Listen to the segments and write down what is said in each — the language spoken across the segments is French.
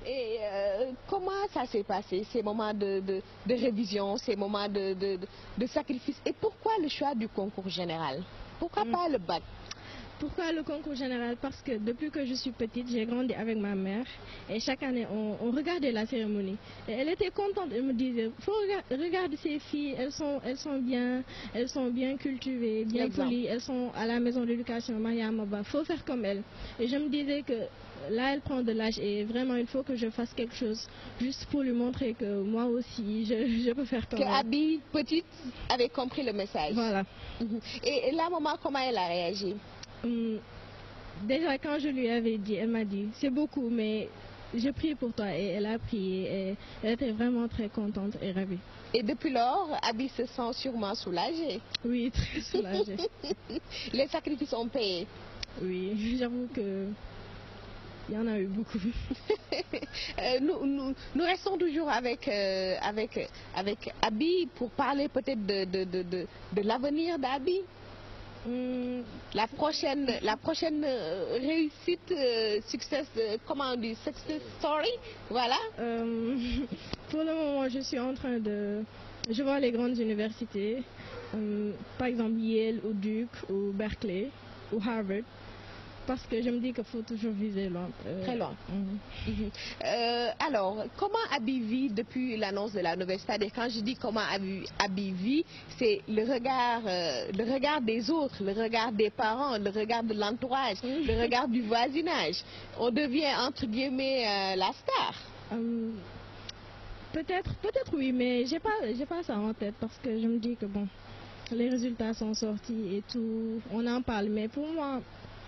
Et comment ça s'est passé, ces moments de révision, ces moments de sacrifice? Et pourquoi le choix du concours général? Pourquoi pas le bac? Pourquoi le concours général? Parce que depuis que je suis petite, j'ai grandi avec ma mère et chaque année on regardait la cérémonie. Et elle était contente, elle me disait, faut regarder ces filles, elles sont bien cultivées, bien polies, elles sont à la maison d'éducation Mariama Ba, faut faire comme elles. Et je me disais que là elle prend de l'âge et vraiment il faut que je fasse quelque chose juste pour lui montrer que moi aussi je peux faire comme elle. Que Abi, petite, avait compris le message. Voilà. Et la maman, comment elle a réagi? Déjà quand je lui avais dit, elle m'a dit c'est beaucoup mais je prie pour toi, et elle a prié et elle était vraiment très contente et ravie. Et depuis lors, Abi se sent sûrement soulagée. Oui, très soulagée. Les sacrifices ont payé. Oui, j'avoue que il y en a eu beaucoup. Nous restons toujours avec Abi pour parler peut-être de l'avenir d'Abi. La prochaine réussite, success, comment on dit, success story, voilà. Pour le moment, je suis en train je vois les grandes universités, par exemple Yale ou Duke ou Berkeley ou Harvard. Parce que je me dis qu'il faut toujours viser loin. Très loin. Alors, comment Abi vit depuis l'annonce de la nouvelle? C'est-à-dire, quand je dis comment Abi vit, c'est le regard des autres, le regard des parents, le regard de l'entourage, le regard du voisinage. On devient, entre guillemets, la star. Peut-être oui, mais j'ai pas ça en tête parce que je me dis que bon, les résultats sont sortis et tout, on en parle, mais pour moi,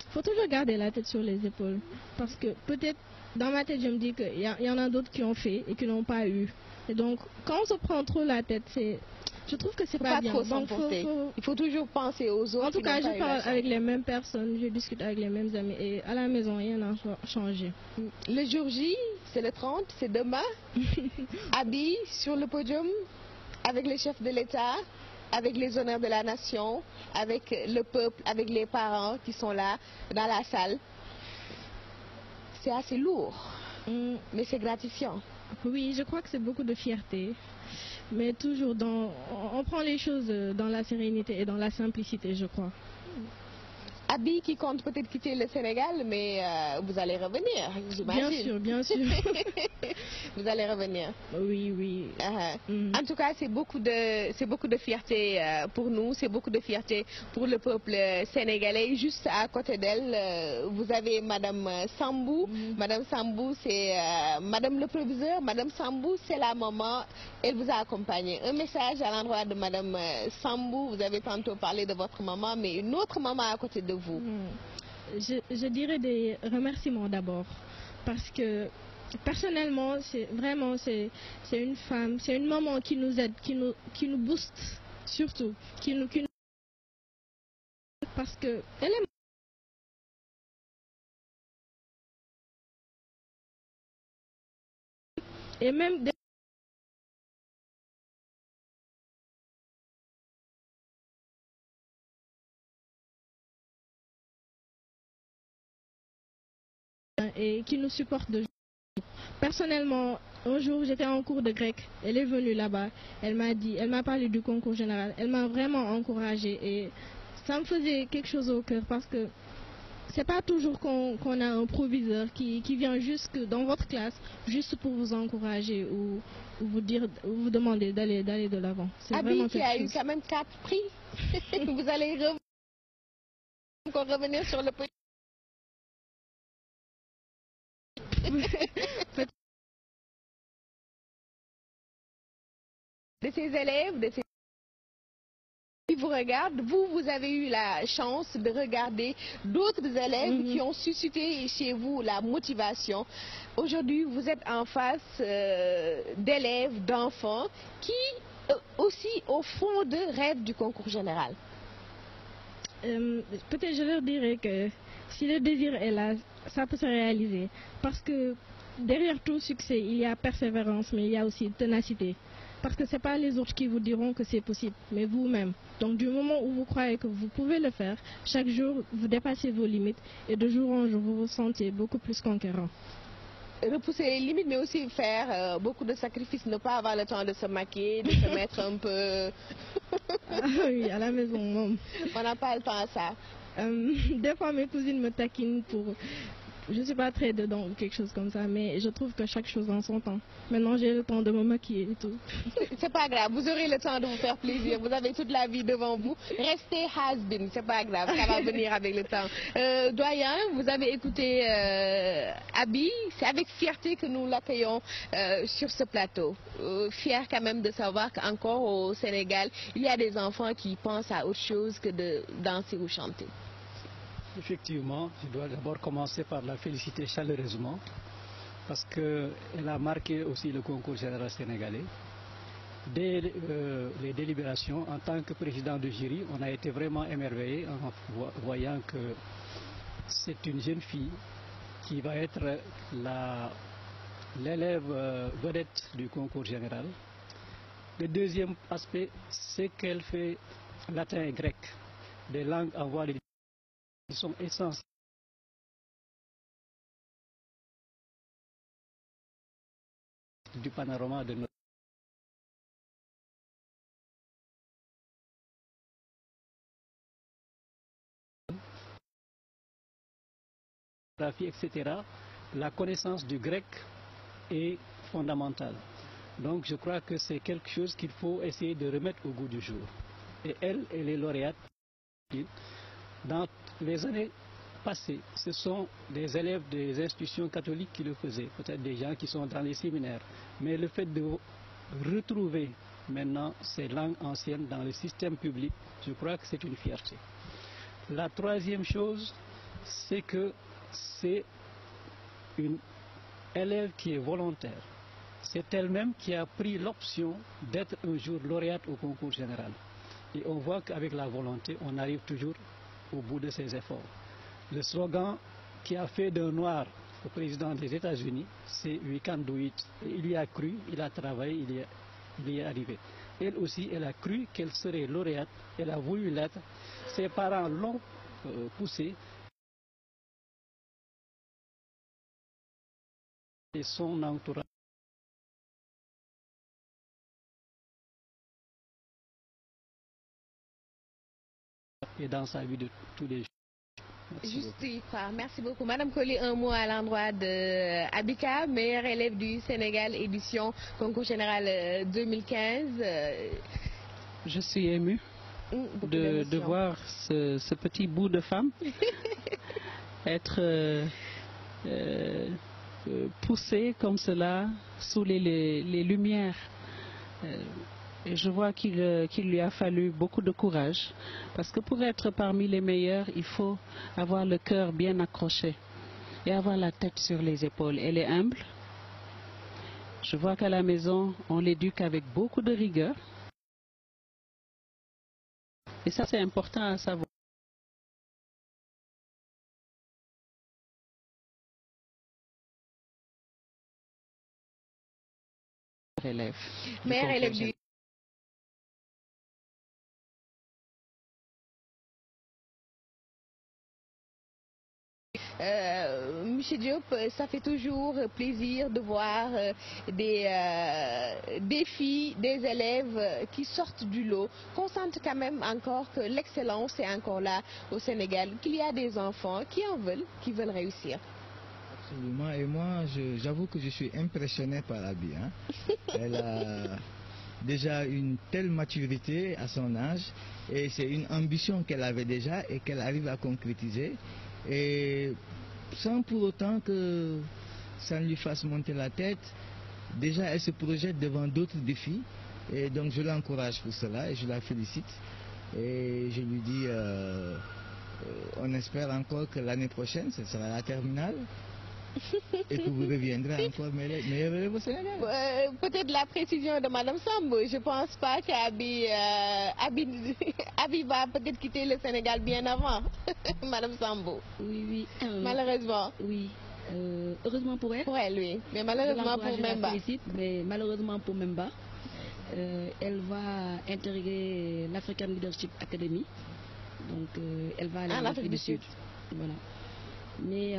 il faut toujours garder la tête sur les épaules. Parce que peut-être, dans ma tête, je me dis qu'il y en a d'autres qui ont fait et qui n'ont pas eu. Et donc, quand on se prend trop la tête, je trouve que c'est pas bien. Trop s'emporter. Il faut toujours penser aux autres. En tout cas, je parle avec les mêmes personnes, je discute avec les mêmes amis. Et à la maison, rien n'a changé. Le jour J, c'est le 30, c'est demain. Abi sur le podium, avec les chefs de l'État, avec les honneurs de la nation, avec le peuple, avec les parents qui sont là, dans la salle. C'est assez lourd, mais c'est gratifiant. Oui, je crois que c'est beaucoup de fierté, mais toujours on prend les choses dans la sérénité et dans la simplicité, je crois. Abi qui compte peut-être quitter le Sénégal, mais vous allez revenir, j'imagine. Bien sûr. Vous allez revenir. Oui. En tout cas, c'est beaucoup de fierté pour nous, c'est beaucoup de fierté pour le peuple sénégalais. Juste à côté d'elle, vous avez Madame Sambou. Madame Sambou, c'est Madame le proviseur. Madame Sambou, c'est la maman. Elle vous a accompagné. Un message à l'endroit de Madame Sambou. Vous avez tantôt parlé de votre maman, mais une autre maman à côté de vous. Je dirais des remerciements d'abord, parce que personnellement, c'est une femme, c'est une maman qui nous aide, qui nous booste surtout, parce que elle est et même et qui nous supporte de. Personnellement, un jour j'étais en cours de grec, elle est venue là-bas, elle m'a parlé du concours général, elle m'a vraiment encouragée et ça me faisait quelque chose au cœur parce que c'est pas toujours qu'on a un proviseur qui vient jusque dans votre classe juste pour vous encourager ou vous demander d'aller de l'avant. Abi qui a eu quand même 4 prix. Vous allez encore revenir sur le petit. De ses élèves, qui vous regardent, vous avez eu la chance de regarder d'autres élèves qui ont suscité chez vous la motivation. Aujourd'hui, vous êtes en face d'élèves, d'enfants qui aussi au fond de rêvent du concours général. Peut-être je leur dirais que si le désir est là, ça peut se réaliser. Parce que derrière tout succès, il y a persévérance, mais il y a aussi ténacité. Parce que ce n'est pas les autres qui vous diront que c'est possible, mais vous-même. Donc du moment où vous croyez que vous pouvez le faire, chaque jour vous dépassez vos limites et de jour en jour vous vous sentez beaucoup plus conquérant. repousser les limites, mais aussi faire beaucoup de sacrifices, ne pas avoir le temps de se maquiller, de se mettre un peu... Oui, à la maison, on n'a pas le temps à ça. Des fois, mes cousines me taquinent pour... Je ne suis pas très dedans ou quelque chose comme ça, mais je trouve que chaque chose en son temps. Maintenant, j'ai le temps de me maquiller et tout. C'est pas grave, vous aurez le temps de vous faire plaisir. Vous avez toute la vie devant vous. Restez has-been, c'est pas grave, ça va venir avec le temps. Doyen, vous avez écouté Abi, c'est avec fierté que nous l'accueillons sur ce plateau. Fier quand même de savoir qu'encore au Sénégal, il y a des enfants qui pensent à autre chose que de danser ou chanter. Effectivement, je dois d'abord commencer par la féliciter chaleureusement parce qu'elle a marqué aussi le concours général sénégalais. Dès les délibérations, en tant que président de jury, on a été vraiment émerveillé en voyant que c'est une jeune fille qui va être l'élève vedette du concours général. Le deuxième aspect, c'est qu'elle fait latin et grec, des langues en voie de qui sont essentiels du panorama de notre géographie, etc. La connaissance du grec est fondamentale. Donc je crois que c'est quelque chose qu'il faut essayer de remettre au goût du jour. Et elle est lauréate. Dans les années passées, ce sont des élèves des institutions catholiques qui le faisaient, peut-être des gens qui sont dans les séminaires. Mais le fait de retrouver maintenant ces langues anciennes dans le système public, je crois que c'est une fierté. La troisième chose, c'est que c'est une élève qui est volontaire. C'est elle-même qui a pris l'option d'être un jour lauréate au concours général. Et on voit qu'avec la volonté, on arrive toujours au bout de ses efforts. Le slogan qui a fait d'un noir le président des États-Unis, c'est We can do it. Il y a cru, il a travaillé, il y est arrivé. Elle aussi, elle a cru qu'elle serait lauréate, elle a voulu l'être. Ses parents l'ont poussée. Et son entourage. Et dans sa vie de tous les jours. Merci beaucoup. Madame Colly, un mot à l'endroit de Abika, meilleure élève du Sénégal, édition concours général 2015. Je suis émue de voir ce petit bout de femme être poussé comme cela sous les lumières. Et je vois qu'il lui a fallu beaucoup de courage, parce que pour être parmi les meilleurs, il faut avoir le cœur bien accroché et avoir la tête sur les épaules. Elle est humble. Je vois qu'à la maison, on l'éduque avec beaucoup de rigueur. Et ça, c'est important à savoir. Meilleure élève du Monsieur Diop, ça fait toujours plaisir de voir des filles, des élèves qui sortent du lot, qu'on sente quand même encore que l'excellence est encore là au Sénégal, qu'il y a des enfants qui en veulent, qui veulent réussir. Absolument, et moi j'avoue que je suis impressionné par Abi. Elle a déjà une telle maturité à son âge, et c'est une ambition qu'elle avait déjà et qu'elle arrive à concrétiser. Et sans pour autant que ça ne lui fasse monter la tête, déjà elle se projette devant d'autres défis, et donc je l'encourage pour cela et je la félicite, et je lui dis on espère encore que l'année prochaine ce sera la terminale et que vous reviendrez encore meilleur élève au Sénégal. Peut-être la précision de Madame Sambo. Je ne pense pas qu'Abi va peut-être quitter le Sénégal bien avant. Madame Sambo. Oui. Malheureusement. Oui. Heureusement pour elle. Pour elle, oui. Mais malheureusement pour Memba. Mais malheureusement pour Memba, elle va intégrer l'African Leadership Academy. Donc elle va aller en Afrique du Sud. Voilà. Mais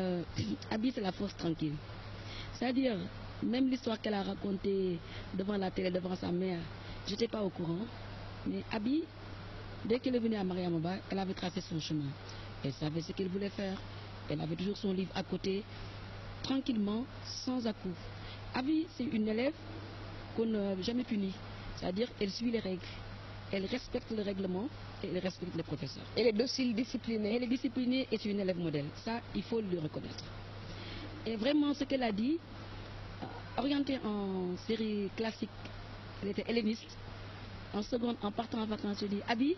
Abi, c'est la force tranquille. C'est-à-dire, même l'histoire qu'elle a racontée devant la télé, devant sa mère, je n'étais pas au courant. Mais Abi, dès qu'elle est venue à Mariamaba, elle avait tracé son chemin. Elle savait ce qu'elle voulait faire. Elle avait toujours son livre à côté, tranquillement, sans à-coup. Abi, c'est une élève qu'on n'a jamais punie. C'est-à-dire, elle suit les règles. Elle respecte le règlement et elle respecte les professeurs. Elle est docile, disciplinée. Elle est disciplinée et c'est une élève modèle. Ça, il faut le reconnaître. Et vraiment, ce qu'elle a dit, orientée en série classique, elle était helléniste. En seconde, en partant en vacances, je dis, Abi,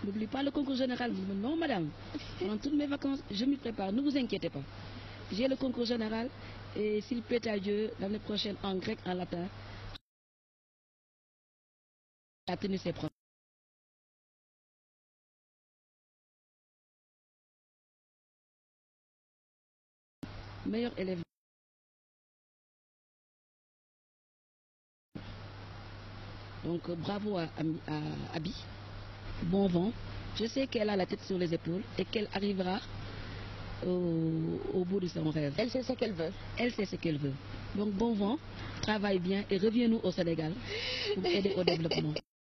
n'oublie pas le concours général. Non, madame. Pendant toutes mes vacances, je m'y prépare. Ne vous inquiétez pas. J'ai le concours général et s'il plaît à Dieu, l'année prochaine, en grec, en latin, a tenu ses preuves. Meilleur élève. Donc bravo à Abi. Bon vent. Je sais qu'elle a la tête sur les épaules et qu'elle arrivera au bout de son rêve. Elle sait ce qu'elle veut. Elle sait ce qu'elle veut. Donc bon vent, travaille bien et reviens-nous au Sénégal pour aider au développement.